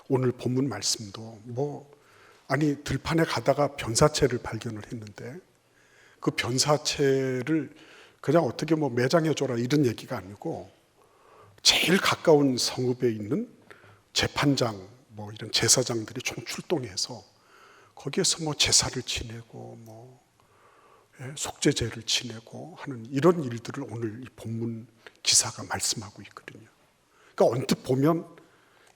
오늘 본문 말씀도 들판에 가다가 변사체를 발견을 했는데 그 변사체를 그냥 어떻게 매장해줘라 이런 얘기가 아니고 제일 가까운 성읍에 있는 재판장 이런 제사장들이 총 출동해서 거기에서 제사를 지내고 속죄제를 지내고 하는 이런 일들을 오늘 이 본문 기사가 말씀하고 있거든요. 그러니까 언뜻 보면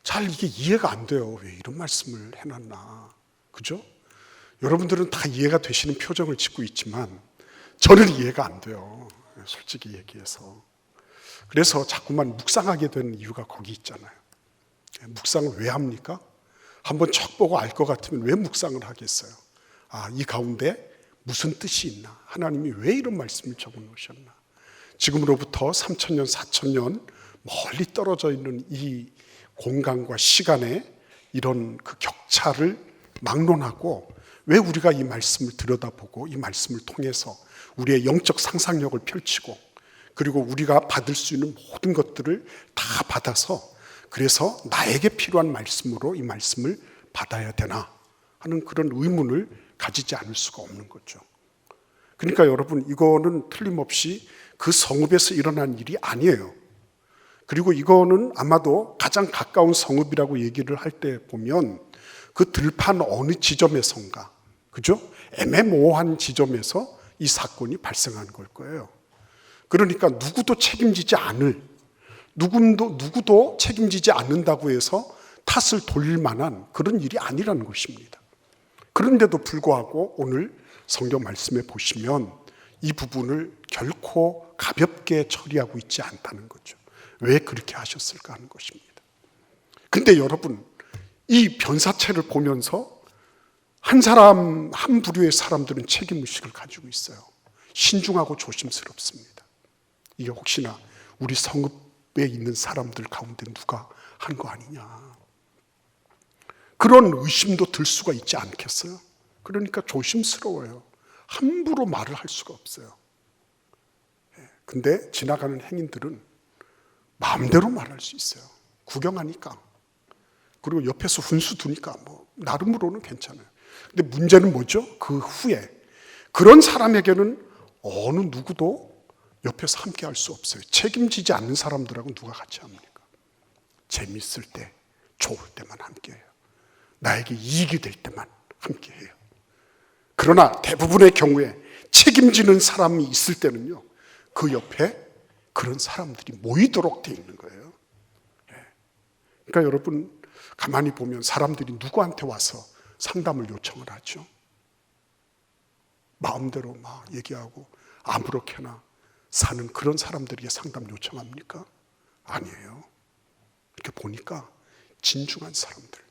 잘 이게 이해가 안 돼요. 왜 이런 말씀을 해놨나, 그죠? 여러분들은 다 이해가 되시는 표정을 짓고 있지만 저는 이해가 안 돼요, 솔직히 얘기해서. 그래서 자꾸만 묵상하게 되는 이유가 거기 있잖아요. 묵상을 왜 합니까? 한번 척 보고 알 것 같으면 왜 묵상을 하겠어요? 이 가운데 무슨 뜻이 있나? 하나님이 왜 이런 말씀을 적어 놓으셨나? 지금으로부터 3,000년, 4,000년 멀리 떨어져 있는 이 공간과 시간의 이런 그 격차를 막론하고 왜 우리가 이 말씀을 들여다보고 이 말씀을 통해서 우리의 영적 상상력을 펼치고 그리고 우리가 받을 수 있는 모든 것들을 다 받아서 그래서 나에게 필요한 말씀으로 이 말씀을 받아야 되나 하는 그런 의문을 가지지 않을 수가 없는 거죠. 그러니까 여러분, 이거는 틀림없이 그 성읍에서 일어난 일이 아니에요. 그리고 이거는 아마도 가장 가까운 성읍이라고 얘기를 할 때 보면 그 들판 어느 지점에선가, 그죠? 애매모호한 지점에서 이 사건이 발생한 걸 거예요. 그러니까 누구도 책임지지 않을, 누구도 책임지지 않는다고 해서 탓을 돌릴 만한 그런 일이 아니라는 것입니다. 그런데도 불구하고 오늘 성경 말씀에 보시면 이 부분을 결코 가볍게 처리하고 있지 않다는 거죠. 왜 그렇게 하셨을까 하는 것입니다. 근데 여러분, 이 변사체를 보면서 한 사람, 한 부류의 사람들은 책임의식을 가지고 있어요. 신중하고 조심스럽습니다. 이게 혹시나 우리 성읍에 있는 사람들 가운데 누가 한 거 아니냐, 그런 의심도 들 수가 있지 않겠어요? 그러니까 조심스러워요. 함부로 말을 할 수가 없어요. 근데 지나가는 행인들은 마음대로 말할 수 있어요. 구경하니까. 그리고 옆에서 훈수 두니까 나름으로는 괜찮아요. 근데 문제는 뭐죠? 그 후에 그런 사람에게는 어느 누구도 옆에서 함께 할 수 없어요. 책임지지 않는 사람들하고 누가 같이 합니까? 재밌을 때, 좋을 때만 함께해요. 나에게 이익이 될 때만 함께해요. 그러나 대부분의 경우에 책임지는 사람이 있을 때는요, 그 옆에 그런 사람들이 모이도록 되어 있는 거예요. 그러니까 여러분, 가만히 보면 사람들이 누구한테 와서 상담을 요청을 하죠? 마음대로 막 얘기하고 아무렇게나 사는 그런 사람들에게 상담 요청합니까? 아니에요. 이렇게 보니까 진중한 사람들.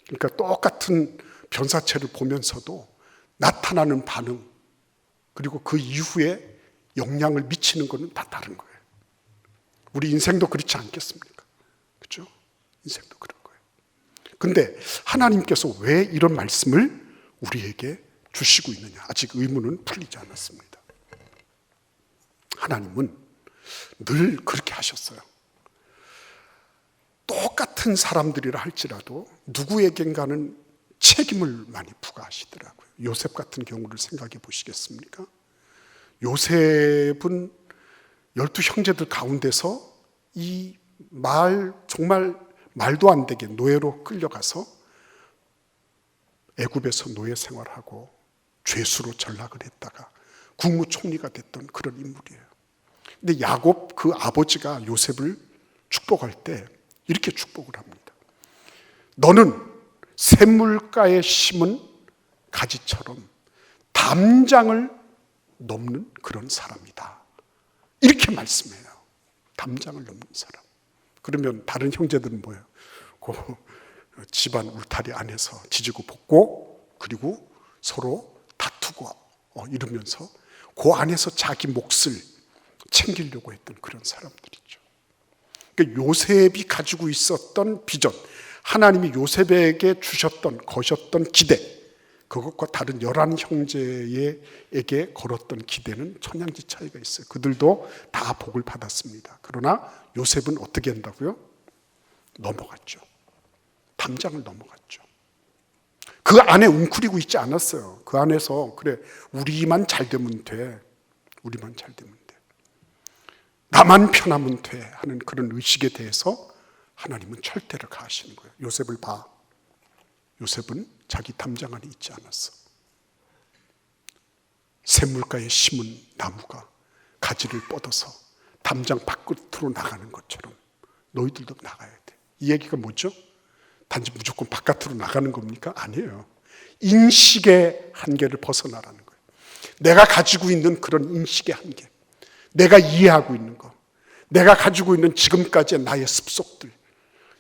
그러니까 똑같은 변사체를 보면서도 나타나는 반응, 그리고 그 이후에 영향을 미치는 것은 다 다른 거예요. 우리 인생도 그렇지 않겠습니까? 그렇죠? 인생도 그런 거예요. 근데 하나님께서 왜 이런 말씀을 우리에게 주시고 있느냐? 아직 의문은 풀리지 않았습니다. 하나님은 늘 그렇게 하셨어요. 똑같은 사람들이라 할지라도 누구에겐가는 책임을 많이 부과하시더라고요. 요셉 같은 경우를 생각해 보시겠습니까? 요셉은 12형제들 가운데서 정말 말도 안 되게 노예로 끌려가서 애굽에서 노예 생활하고 죄수로 전락을 했다가 국무총리가 됐던 그런 인물이에요. 근데 야곱 그 아버지가 요셉을 축복할 때 이렇게 축복을 합니다. 너는 샘물가에 심은 가지처럼 담장을 넘는 그런 사람이다. 이렇게 말씀해요. 담장을 넘는 사람. 그러면 다른 형제들은 뭐예요? 그 집안 울타리 안에서 지지고 볶고 그리고 서로 다투고 이러면서 그 안에서 자기 몫을 챙기려고 했던 그런 사람들이죠. 그러니까 요셉이 가지고 있었던 비전, 하나님이 요셉에게 주셨던, 거셨던 기대, 그것과 다른 11형제에게 걸었던 기대는 천양지 차이가 있어요. 그들도 다 복을 받았습니다. 그러나 요셉은 어떻게 한다고요? 넘어갔죠. 담장을 넘어갔죠. 그 안에 웅크리고 있지 않았어요. 그 안에서 그래, 우리만 잘 되면 돼. 우리만 잘 되면 돼. 나만 편하면 돼 하는 그런 의식에 대해서 하나님은 철대를 가하시는 거예요. 요셉을 봐. 요셉은 자기 담장 안에 있지 않았어. 샘물가에 심은 나무가 가지를 뻗어서 담장 밖으로 나가는 것처럼 너희들도 나가야 돼. 이 얘기가 뭐죠? 단지 무조건 바깥으로 나가는 겁니까? 아니에요. 인식의 한계를 벗어나라는 거예요. 내가 가지고 있는 그런 인식의 한계, 내가 이해하고 있는 것, 내가 가지고 있는 지금까지의 나의 습속들,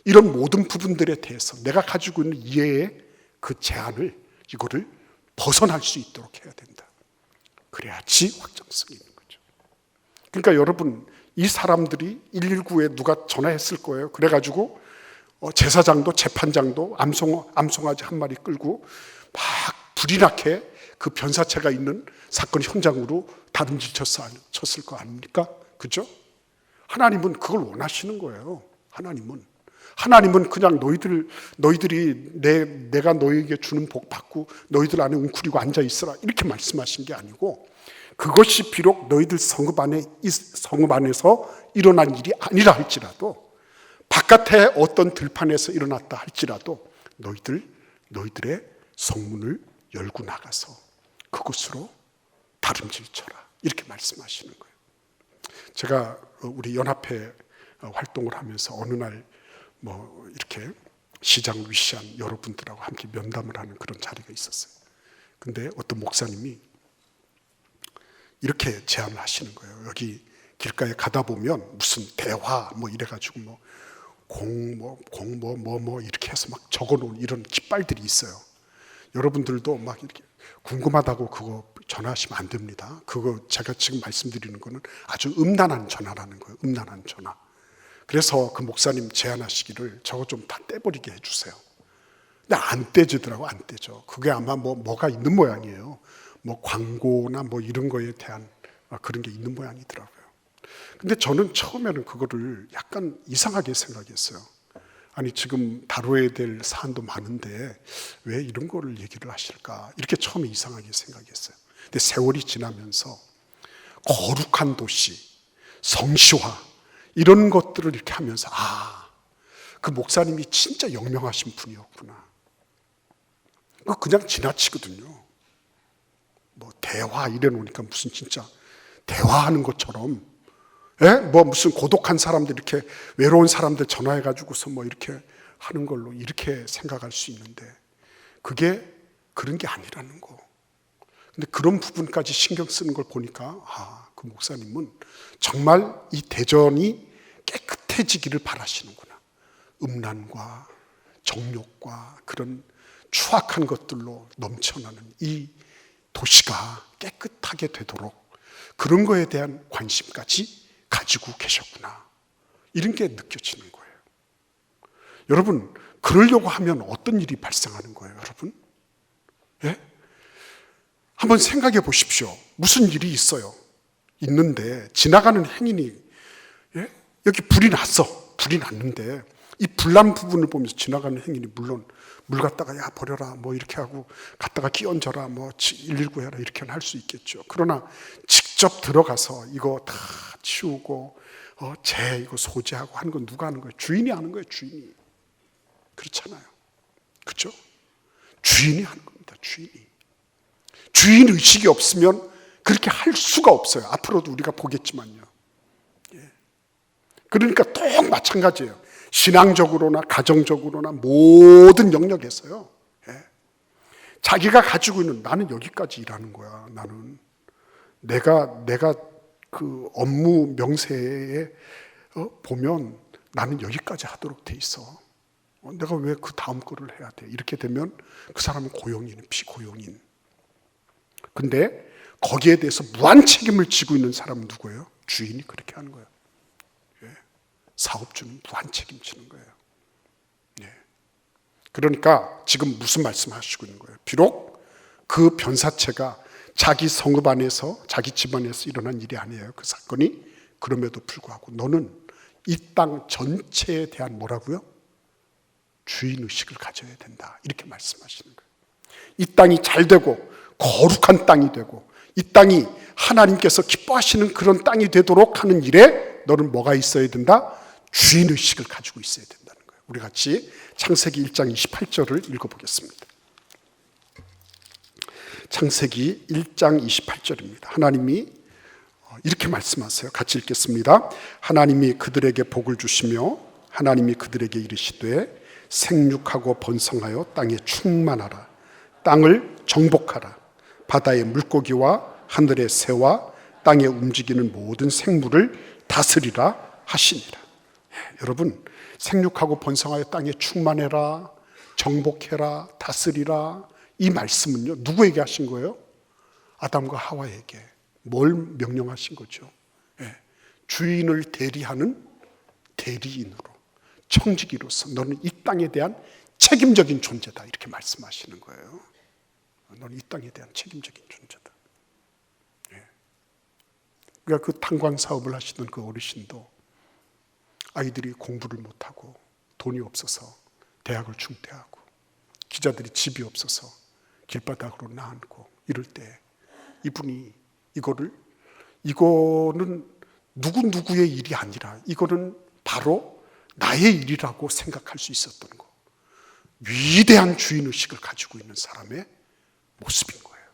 이런 모든 부분들에 대해서 내가 가지고 있는 이해의 그 제한을, 이거를 벗어날 수 있도록 해야 된다. 그래야지 확장성이 있는 거죠. 그러니까 여러분, 이 사람들이 119에 누가 전화했을 거예요. 그래가지고 제사장도 재판장도 암송아지 한 마리 끌고 막 불이 나게 그 변사체가 있는 사건 현장으로 다름질 쳤을 거 아닙니까? 그죠? 하나님은 그걸 원하시는 거예요. 하나님은 그냥 너희들이 내가 너희에게 주는 복 받고 너희들 안에 웅크리고 앉아 있으라 이렇게 말씀하신 게 아니고, 그것이 비록 너희들 성읍 안에서 일어난 일이 아니라 할지라도, 바깥에 어떤 들판에서 일어났다 할지라도 너희들의 성문을 열고 나가서 그곳으로 다름질 쳐라 이렇게 말씀하시는 거예요. 제가 우리 연합회 활동을 하면서 어느 날 이렇게 시장 위시한 여러분들하고 함께 면담을 하는 그런 자리가 있었어요. 근데 어떤 목사님이 이렇게 제안을 하시는 거예요. 여기 길가에 가다 보면 무슨 대화 이래가지고 이렇게 해서 막 적어놓은 이런 깃발들이 있어요. 여러분들도 막 이렇게 궁금하다고 그거 전화하시면 안 됩니다. 그거 제가 지금 말씀드리는 거는 아주 음란한 전화라는 거예요. 음란한 전화. 그래서 그 목사님 제안하시기를 저거 좀 다 떼버리게 해주세요. 근데 안 떼지더라고. 안 떼죠. 그게 아마 뭐가 있는 모양이에요. 광고나 이런 거에 대한 그런 게 있는 모양이더라고요. 근데 저는 처음에는 그거를 약간 이상하게 생각했어요. 아니, 지금 다뤄야 될 사안도 많은데 왜 이런 거를 얘기를 하실까? 이렇게 처음에 이상하게 생각했어요. 근데 세월이 지나면서 거룩한 도시, 성시화 이런 것들을 이렇게 하면서 그 목사님이 진짜 영명하신 분이었구나. 그냥 지나치거든요. 대화 이래 놓으니까 무슨 진짜 대화하는 것처럼, 무슨 고독한 사람들, 이렇게 외로운 사람들 전화해가지고서 이렇게 하는 걸로 이렇게 생각할 수 있는데, 그게 그런 게 아니라는 거. 근데 그런 부분까지 신경 쓰는 걸 보니까 그 목사님은 정말 이 대전이 깨끗해지기를 바라시는구나. 음란과 정욕과 그런 추악한 것들로 넘쳐나는 이 도시가 깨끗하게 되도록 그런 거에 대한 관심까지 가지고 계셨구나. 이런 게 느껴지는 거예요. 여러분, 그러려고 하면 어떤 일이 발생하는 거예요, 여러분? 예? 한번 생각해 보십시오. 무슨 일이 있어요. 있는데 지나가는 행인이 여기 불이 났는데 이 불난 부분을 보면서 지나가는 행인이 물론 물 갖다가 버려라 이렇게 하고 갖다가 끼얹어라 119 해라 이렇게는 할 수 있겠죠. 그러나 직접 들어가서 이거 다 치우고 이거 소지하고 하는 건 누가 하는 거예요? 주인이 하는 거예요. 그렇잖아요. 그렇죠? 주인이 하는 겁니다. 주인 의식이 없으면 그렇게 할 수가 없어요. 앞으로도 우리가 보겠지만요. 그러니까 또 마찬가지예요. 신앙적으로나 가정적으로나 모든 영역에서요. 자기가 가지고 있는, 나는 여기까지 일하는 거야. 나는 내가 그 업무 명세에 보면 나는 여기까지 하도록 돼 있어. 내가 왜 그 다음 거를 해야 돼? 이렇게 되면 그 사람은 고용인, 비고용인. 근데 거기에 대해서 무한 책임을 지고 있는 사람은 누구예요? 주인이 그렇게 하는 거예요. 사업주는 무한 책임지는 거예요. 그러니까 지금 무슨 말씀하시고 있는 거예요? 비록 그 변사체가 자기 성읍 안에서, 자기 집 안에서 일어난 일이 아니에요. 그 사건이. 그럼에도 불구하고 너는 이 땅 전체에 대한 뭐라고요? 주인의식을 가져야 된다. 이렇게 말씀하시는 거예요. 이 땅이 잘 되고 거룩한 땅이 되고 이 땅이 하나님께서 기뻐하시는 그런 땅이 되도록 하는 일에 너는 뭐가 있어야 된다? 주인의식을 가지고 있어야 된다는 거예요. 우리 같이 창세기 1장 28절을 읽어보겠습니다. 창세기 1장 28절입니다. 하나님이 이렇게 말씀하세요. 같이 읽겠습니다. 하나님이 그들에게 복을 주시며 하나님이 그들에게 이르시되 생육하고 번성하여 땅에 충만하라. 땅을 정복하라. 바다의 물고기와 하늘의 새와 땅에 움직이는 모든 생물을 다스리라 하시니라. 여러분, 생육하고 번성하여 땅에 충만해라, 정복해라, 다스리라, 이 말씀은요 누구에게 하신 거예요? 아담과 하와에게. 뭘 명령하신 거죠? 주인을 대리하는 대리인으로, 청지기로서 너는 이 땅에 대한 책임적인 존재다, 이렇게 말씀하시는 거예요. 너는 이 땅에 대한 책임적인 존재다. 그러니까 그 탄광 사업을 하시던 그 어르신도 아이들이 공부를 못하고 돈이 없어서 대학을 중퇴하고 기자들이 집이 없어서 길바닥으로 나앉고 이럴 때 이분이 이거는 누구의 일이 아니라 이거는 바로 나의 일이라고 생각할 수 있었던 거. 위대한 주인의식을 가지고 있는 사람의 모습인 거예요.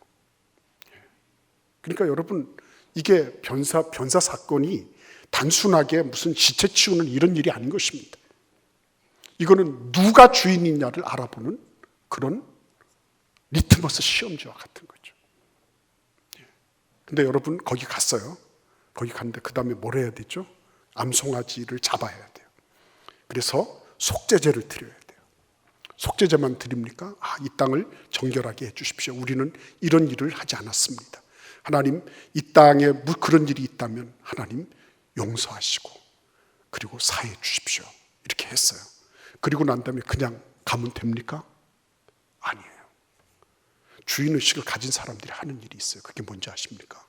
그러니까 여러분, 이게 변사 사건이 단순하게 무슨 시체 치우는 이런 일이 아닌 것입니다. 이거는 누가 주인이냐를 알아보는 그런 리트머스 시험지와 같은 거죠. 근데 여러분, 거기 갔어요. 거기 갔는데 그 다음에 뭘 해야 되죠? 암송아지를 잡아야 돼요. 그래서 속죄제를 드려야 돼요. 속죄제만 드립니까? 이 땅을 정결하게 해주십시오. 우리는 이런 일을 하지 않았습니다. 하나님, 이 땅에 그런 일이 있다면 하나님 용서하시고 그리고 사해 주십시오. 이렇게 했어요. 그리고 난 다음에 그냥 가면 됩니까? 아니에요. 주인의식을 가진 사람들이 하는 일이 있어요. 그게 뭔지 아십니까?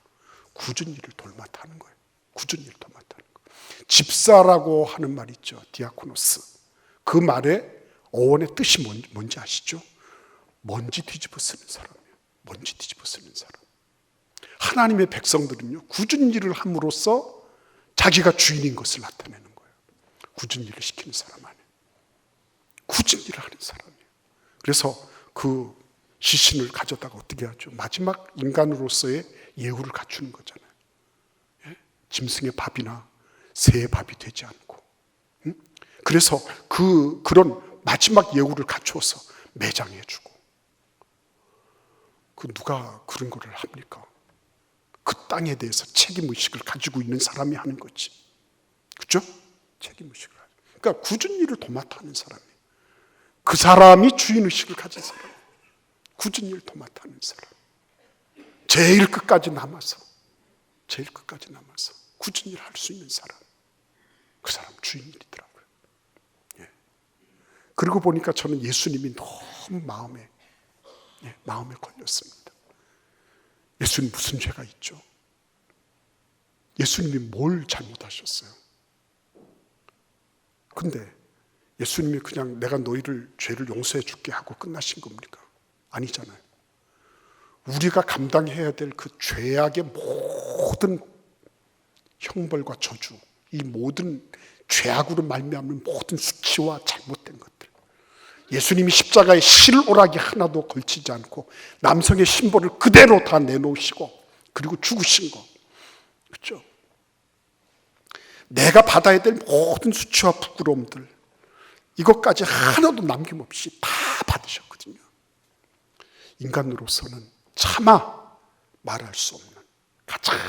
굳은 일을 돌맡아 하는 거예요. 굳은 일을 돌맡아 하는 거예요. 집사라고 하는 말 있죠. 디아코노스. 그 말의 어원의 뜻이 뭔지 아시죠? 먼지 뒤집어 쓰는 사람이에요. 먼지 뒤집어 쓰는 사람. 하나님의 백성들은요, 굳은 일을 함으로써 자기가 주인인 것을 나타내는 거예요. 굳은 일을 시키는 사람 아니에요. 굳은 일을 하는 사람이에요. 그래서 그 시신을 가져다가 어떻게 하죠? 마지막 인간으로서의 예우를 갖추는 거잖아요. 짐승의 밥이나 새의 밥이 되지 않고. 그래서 그런 마지막 예우를 갖추어서 매장해주고. 누가 그런 거를 합니까? 그 땅에 대해서 책임의식을 가지고 있는 사람이 하는 거지. 그렇죠? 책임의식을. 그러니까 굳은 일을 도맡아 하는 사람이에요. 그 사람이 주인의식을 가진 사람. 굳은 일 도맡아 하는 사람. 제일 끝까지 남아서 굳은 일을 할 수 있는 사람. 그 사람 주인이더라고요. 그리고 보니까 저는 예수님이 너무 마음에 걸렸습니다. 예수님 무슨 죄가 있죠? 예수님이 뭘 잘못하셨어요? 근데 예수님이 그냥 내가 너희를 죄를 용서해 줄게 하고 끝나신 겁니까? 아니잖아요. 우리가 감당해야 될 그 죄악의 모든 형벌과 저주, 이 모든 죄악으로 말미암는 모든 수치와 잘못된 것들, 예수님이 십자가에 실오라기 하나도 걸치지 않고 남성의 심벌을 그대로 다 내놓으시고 그리고 죽으신 거, 그렇죠? 내가 받아야 될 모든 수치와 부끄러움들, 이것까지 하나도 남김없이 다 받으셨거든요. 인간으로서는 차마 말할 수 없는 가장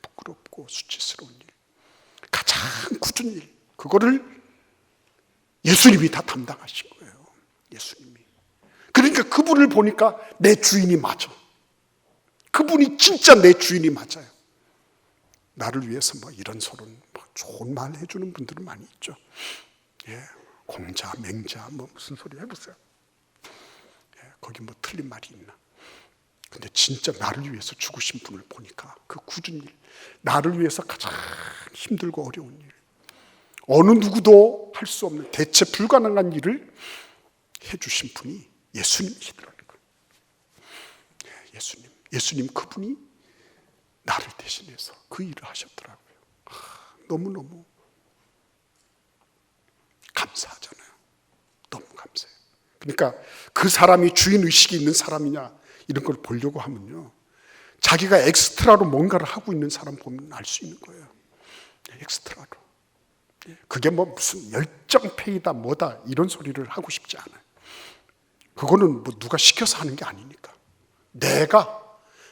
부끄럽고 수치스러운 일, 가장 굳은 일, 그거를 예수님이 다 담당하신 거예요. 예수님이. 그러니까 그분을 보니까 내 주인이 맞아. 그분이 진짜 내 주인이 맞아요. 나를 위해서 이런 소론, 좋은 말 해주는 분들은 많이 있죠. 공자, 맹자, 무슨 소리 해보세요. 거기 틀린 말이 있나. 근데 진짜 나를 위해서 죽으신 분을 보니까 그 굳은 일, 나를 위해서 가장 힘들고 어려운 일, 어느 누구도 할 수 없는 대체 불가능한 일을 해주신 분이 예수님이시더라는 거예요. 예수님 그분이 나를 대신해서 그 일을 하셨더라고요. 너무너무 감사하잖아요. 너무 감사해요. 그러니까 그 사람이 주인의식이 있는 사람이냐 이런 걸 보려고 하면요, 자기가 엑스트라로 뭔가를 하고 있는 사람 보면 알 수 있는 거예요. 엑스트라로. 그게 뭐 무슨 열정페이다 뭐다 이런 소리를 하고 싶지 않아요. 그거는 뭐 누가 시켜서 하는 게 아니니까 내가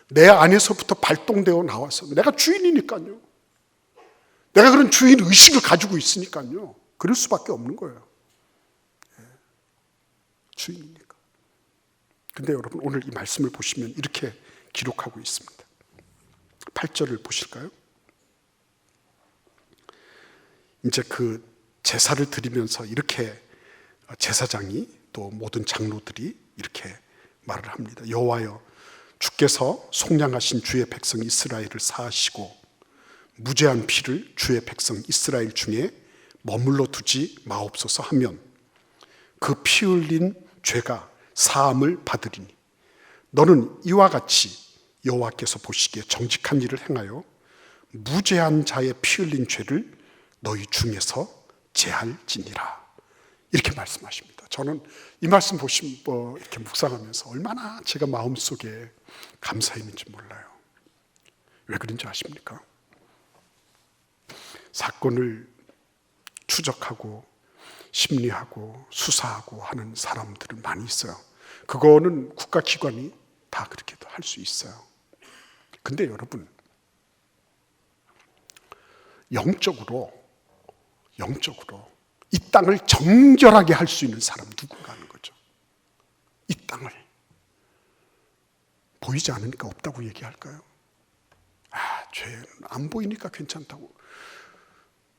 내 안에서부터 발동되어 나와서, 내가 주인이니까요, 내가 그런 주인 의식을 가지고 있으니까요, 그럴 수밖에 없는 거예요. 주인이니까. 근데 여러분, 오늘 이 말씀을 보시면 이렇게 기록하고 있습니다. 8절을 보실까요? 이제 그 제사를 드리면서 이렇게 제사장이 또 모든 장로들이 이렇게 말을 합니다. 여호와여, 주께서 속량하신 주의 백성 이스라엘을 사하시고 무죄한 피를 주의 백성 이스라엘 중에 머물러 두지 마옵소서 하면 그 피 흘린 죄가 사함을 받으리니 너는 이와 같이 여호와께서 보시기에 정직한 일을 행하여 무죄한 자의 피 흘린 죄를 너희 중에서 제할지니라. 이렇게 말씀하십니다. 저는 이 말씀 보시면 이렇게 묵상하면서 얼마나 제가 마음속에 감사했는지 몰라요. 왜 그런지 아십니까? 사건을 추적하고 심리하고 수사하고 하는 사람들은 많이 있어요. 그거는 국가기관이 다 그렇게도 할 수 있어요. 근데 여러분, 영적으로 이 땅을 정결하게 할 수 있는 사람 누군가 하는 거죠. 이 땅을 보이지 않으니까 없다고 얘기할까요? 죄는 안 보이니까 괜찮다고.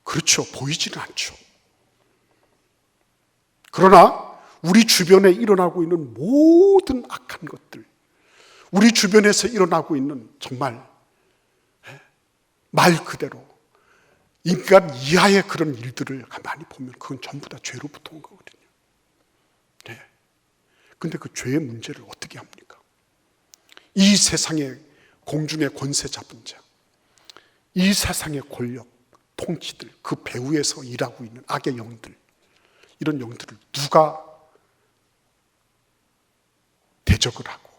그렇죠. 보이지는 않죠. 그러나 우리 주변에 일어나고 있는 모든 악한 것들, 우리 주변에서 일어나고 있는 정말 말 그대로 인간 이하의 그런 일들을 가만히 보면 그건 전부 다 죄로부터 온 거거든요. 네. 근데 그 죄의 문제를 어떻게 합니까? 이 세상의 공중의 권세 잡은 자, 이 세상의 권력, 통치들, 그 배후에서 일하고 있는 악의 영들, 이런 영들을 누가 대적을 하고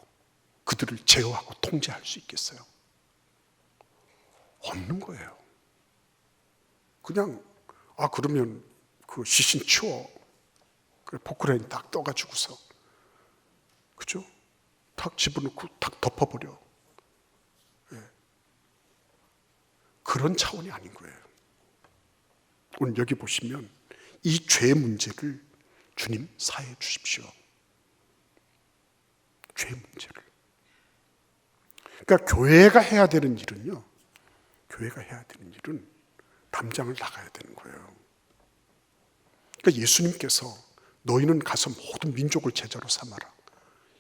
그들을 제어하고 통제할 수 있겠어요? 없는 거예요. 그냥 그러면 그 시신 치워, 그 포크레인 딱 떠가지고서, 그죠? 탁 집어넣고 탁 덮어버려. 그런 차원이 아닌 거예요. 오늘 여기 보시면 이 죄 문제를 주님 사해 주십시오. 죄 문제를. 그러니까 교회가 해야 되는 일은요, 교회가 해야 되는 일은 담장을 나가야 되는 거예요. 그러니까 예수님께서 너희는 가서 모든 민족을 제자로 삼아라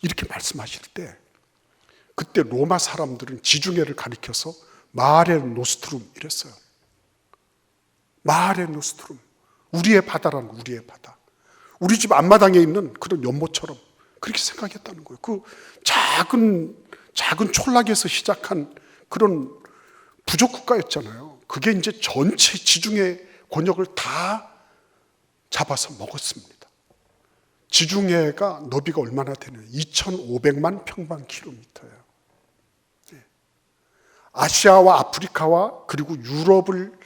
이렇게 말씀하실 때, 그때 로마 사람들은 지중해를 가리켜서 마레 노스트룸 이랬어요. 마레 노스트룸, 우리의 바다라는 거, 우리의 바다. 우리 집 앞마당에 있는 그런 연못처럼 그렇게 생각했다는 거예요. 그 작은 촌락에서 시작한 그런 부족 국가였잖아요. 그게 이제 전체 지중해 권역을 다 잡아서 먹었습니다. 지중해가 너비가 얼마나 되냐요? 2,500만 평방킬로미터예요. 아시아와 아프리카와 그리고 유럽을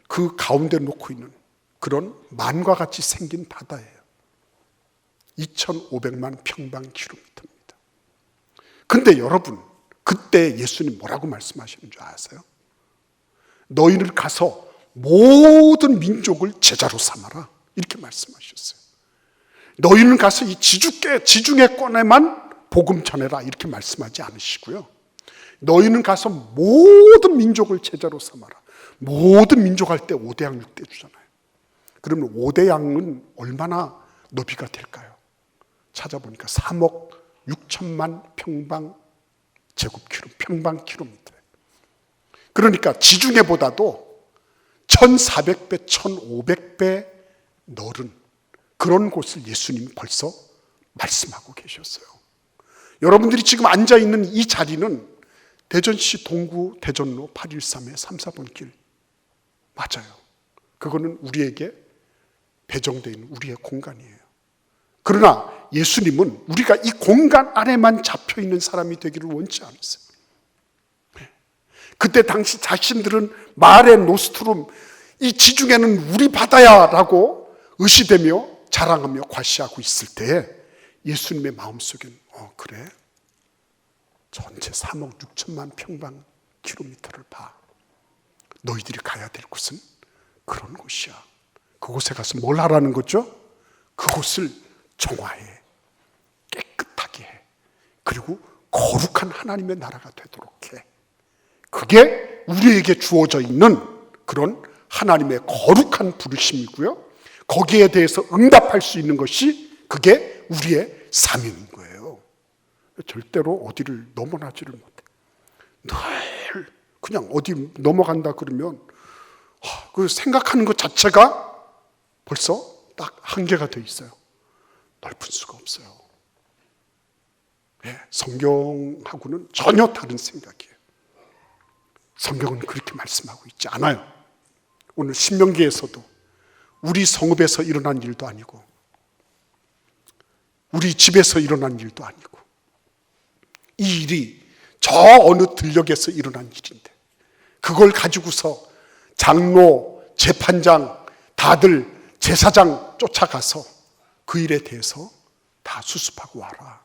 그 가운데 놓고 있는 그런 만과 같이 생긴 바다예요. 2,500만 평방킬로미터입니다. 근데 여러분, 그때 예수님 뭐라고 말씀하시는 줄 아세요? 너희는 가서 모든 민족을 제자로 삼아라 이렇게 말씀하셨어요. 너희는 가서 이 지중해권에만 복음 전해라 이렇게 말씀하지 않으시고요, 너희는 가서 모든 민족을 제자로 삼아라. 모든 민족 할 때 5대양 6대주잖아요. 그러면 5대양은 얼마나 너비가 될까요? 찾아보니까 3억 6천만 평방킬로미터. 그러니까 지중해보다도 1400배, 1500배 넓은 그런 곳을 예수님이 벌써 말씀하고 계셨어요. 여러분들이 지금 앉아있는 이 자리는 대전시 동구 대전로 813의 3-4번 길 맞아요. 그거는 우리에게 배정되어 있는 우리의 공간이에요. 그러나 예수님은 우리가 이 공간 안에만 잡혀있는 사람이 되기를 원치 않으세요. 그때 당시 자신들은 마레 노스트룸, 이 지중해는 우리 바다야 라고 의시되며 자랑하며 과시하고 있을 때 예수님의 마음속엔 그래? 전체 3억 6천만 평방 킬로미터를 봐. 너희들이 가야 될 곳은 그런 곳이야. 그곳에 가서 뭘 하라는 거죠? 그곳을 정화해, 깨끗하게 해, 그리고 거룩한 하나님의 나라가 되도록 해. 그게 우리에게 주어져 있는 그런 하나님의 거룩한 부르심이고요, 거기에 대해서 응답할 수 있는 것이 그게 우리의 사명인 거예요. 절대로 어디를 넘어나지를 못해. 늘 그냥 어디 넘어간다 그러면 그 생각하는 것 자체가 벌써 딱 한계가 돼 있어요. 넓을 수가 없어요. 성경하고는 전혀 다른 생각이에요. 성경은 그렇게 말씀하고 있지 않아요. 오늘 신명기에서도 우리 성읍에서 일어난 일도 아니고 우리 집에서 일어난 일도 아니고 이 일이 저 어느 들녘에서 일어난 일인데 그걸 가지고서 장로, 재판장, 다들 제사장 쫓아가서 그 일에 대해서 다 수습하고 와라.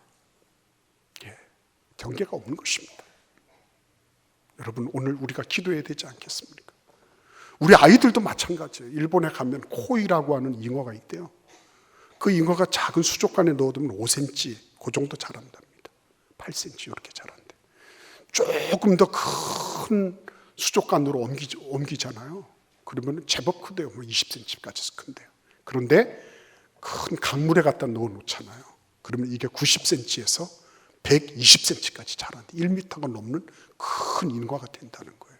경계가 없는 것입니다. 여러분, 오늘 우리가 기도해야 되지 않겠습니까? 우리 아이들도 마찬가지예요. 일본에 가면 코이라고 하는 잉어가 있대요. 그 잉어가 작은 수족관에 넣어두면 5cm 그 정도 자란답니다. 8cm 이렇게 자란대. 조금 더 큰 수족관으로 옮기잖아요. 그러면 제법 크대요. 20cm까지 큰대요. 그런데 큰 강물에 갖다 넣어놓잖아요. 그러면 이게 90cm에서 120cm까지 자란대. 1m가 넘는 큰 인과가 된다는 거예요.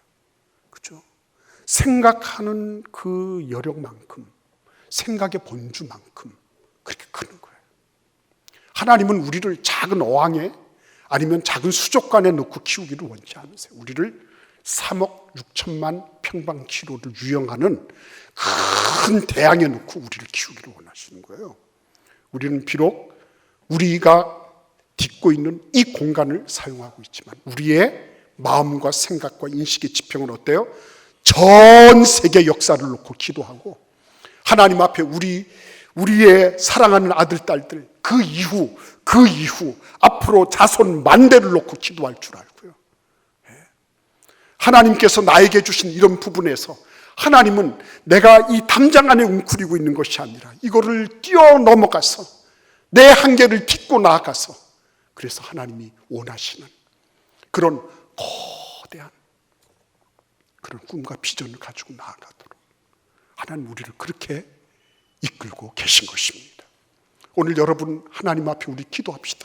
그죠? 생각하는 그 여력만큼, 생각의 본주만큼 그렇게 크는 거예요. 하나님은 우리를 작은 어항에 아니면 작은 수족관에 넣고 키우기를 원치 않으세요. 우리를 3억 6천만 평방키로를 유영하는 큰 대양에 넣고 우리를 키우기를 원하시는 거예요. 우리는 비록 우리가 딛고 있는 이 공간을 사용하고 있지만 우리의 마음과 생각과 인식의 지평은 어때요? 전 세계 역사를 놓고 기도하고 하나님 앞에 우리의 사랑하는 아들, 딸들 그 이후 앞으로 자손 만대를 놓고 기도할 줄 알고요. 하나님께서 나에게 주신 이런 부분에서 하나님은 내가 이 담장 안에 웅크리고 있는 것이 아니라 이거를 뛰어넘어가서 내 한계를 딛고 나아가서 그래서 하나님이 원하시는 그런 거대한 그런 꿈과 비전을 가지고 나아가도록 하나님 우리를 그렇게 이끌고 계신 것입니다. 오늘 여러분 하나님 앞에 우리 기도합시다.